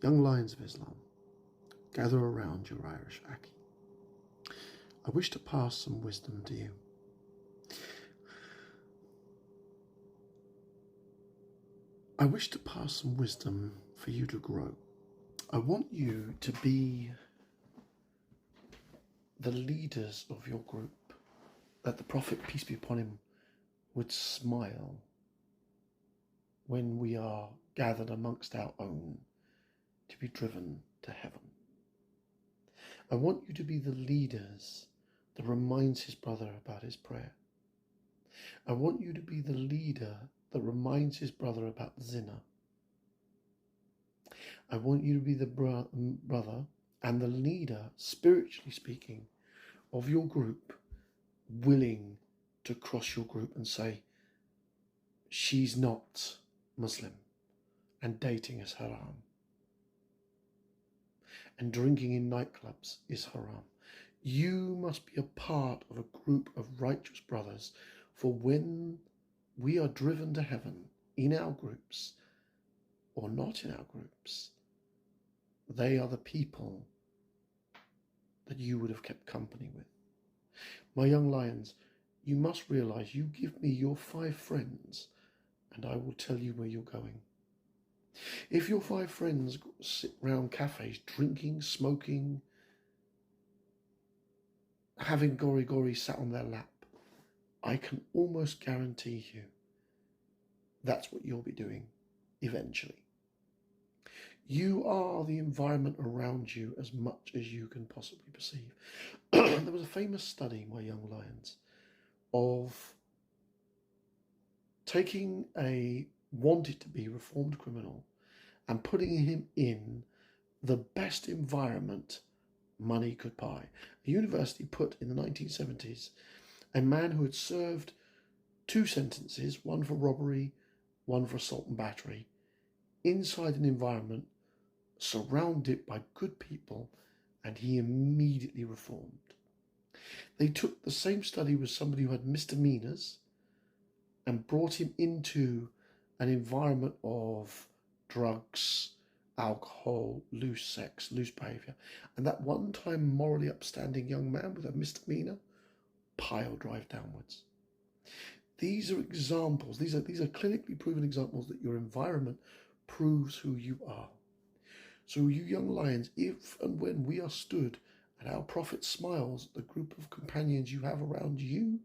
Young Lions of Islam, gather around your Irish Aki. I wish to pass some wisdom to you. I wish to pass some wisdom for you to grow. I want you to be the leaders of your group, that the Prophet, peace be upon him, would smile when we are gathered amongst our own to be driven to heaven. I want you to be the leaders that reminds his brother about his prayer. I want you to be the leader that reminds his brother about zina. I want you to be the brother and the leader, spiritually speaking, of your group, willing to cross your group and say, she's not Muslim, and dating is haram, and drinking in nightclubs is haram. You must be a part of a group of righteous brothers, for when we are driven to heaven in our groups or not in our groups, they are the people that you would have kept company with. My young lions, you must realize you give me your 5 friends and I will tell you where you're going. If your 5 friends sit round cafes drinking, smoking, having gori sat on their lap, I can almost guarantee you that's what you'll be doing eventually. You are the environment around you as much as you can possibly perceive. There was a famous study, my young lions, of taking a wanted-to-be reformed criminal and putting him in the best environment money could buy. A university put in the 1970s a man who had served 2 sentences, one for robbery, one for assault and battery, inside an environment surrounded by good people, and he immediately reformed. They took the same study with somebody who had misdemeanors and brought him into an environment of drugs, alcohol, loose sex, loose behaviour, and that one-time morally upstanding young man with a misdemeanor pile drive downwards. These are examples, these are clinically proven examples that your environment proves who you are. So you young lions, if and when we are stood and our Prophet smiles at the group of companions you have around you,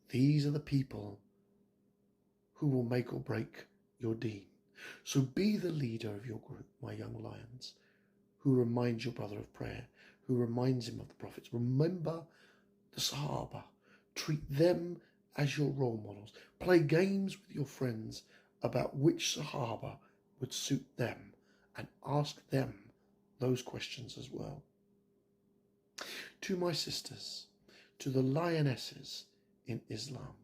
these are the people who will make or break your deen. So be the leader of your group, my young lions, who reminds your brother of prayer, who reminds him of the prophets. Remember the Sahaba. Treat them as your role models. Play games with your friends about which Sahaba would suit them, and ask them those questions as well. To my sisters, to the lionesses in Islam,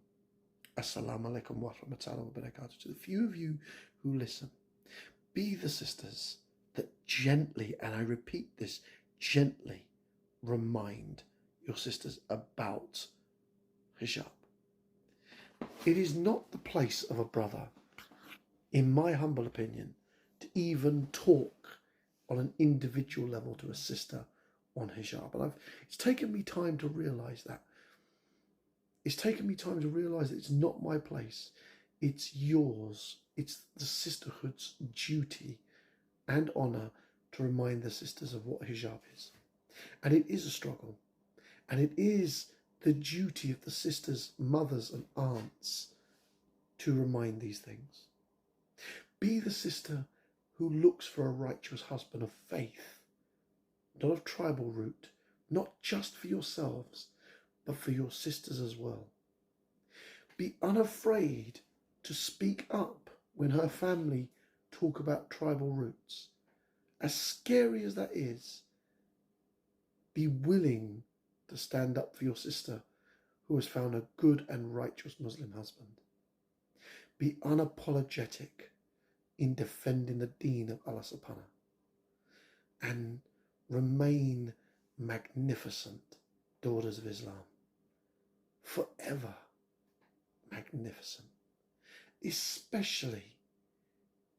Assalamu alaikum wa rahmatullahi wa barakatuh. To the few of you who listen, be the sisters that gently, and I repeat this, gently remind your sisters about hijab. It is not the place of a brother, in my humble opinion, to even talk on an individual level to a sister on hijab. And it's taken me time to realise that. It's taken me time to realise that it's not my place. It's yours. It's the sisterhood's duty and honour to remind the sisters of what hijab is. And it is a struggle. And it is the duty of the sisters, mothers and aunts to remind these things. Be the sister who looks for a righteous husband of faith, not of tribal root, not just for yourselves, but for your sisters as well. Be unafraid to speak up when her family talk about tribal roots. As scary as that is, be willing to stand up for your sister who has found a good and righteous Muslim husband. Be unapologetic in defending the deen of Allah subhanahu, and remain magnificent daughters of Islam, forever magnificent, especially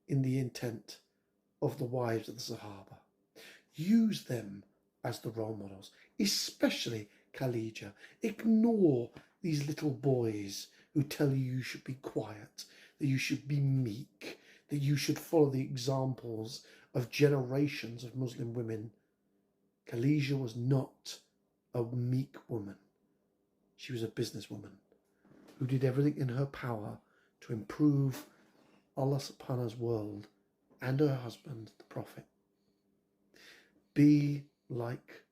in the intent of the wives of the Sahaba. Use them as the role models, especially Khadija. Ignore these little boys who tell you should be quiet, that you should be meek, that you should follow the examples of generations of Muslim women. Khadija was not a meek woman. She was a businesswoman who did everything in her power to improve Allah subhanahu wa ta'ala's world and her husband, the Prophet. Be like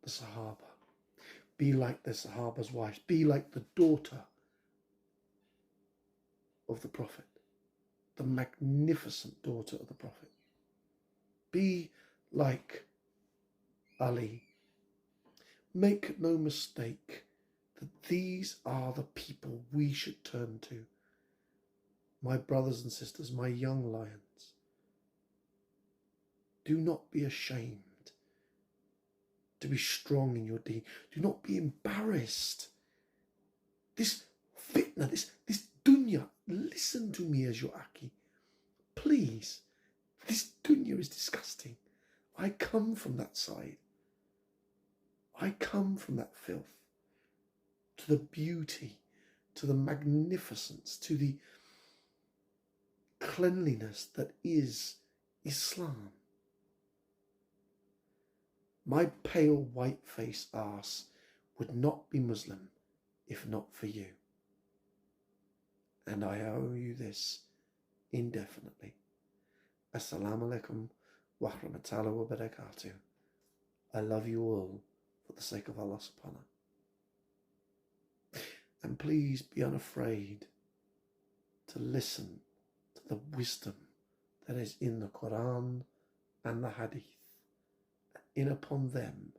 the Sahaba. Be like the Sahaba's wives. Be like the daughter of the Prophet, the magnificent daughter of the Prophet. Be like Ali. Make no mistake that these are the people we should turn to. My brothers and sisters, my young lions, do not be ashamed to be strong in your deed. Do not be embarrassed. This fitna, this dunya, listen to me as your Aki. Please, this dunya is disgusting. I come from that side. I come from that filth. To the beauty, to the magnificence, to the cleanliness that is Islam. My pale white-faced arse would not be Muslim if not for you. And I owe you this indefinitely. Assalamu alaikum wa rahmatullahi wa barakatuh. I love you all for the sake of Allah subhanahu. And please be unafraid to listen to the wisdom that is in the Quran and the Hadith. In upon them,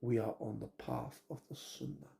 we are on the path of the Sunnah.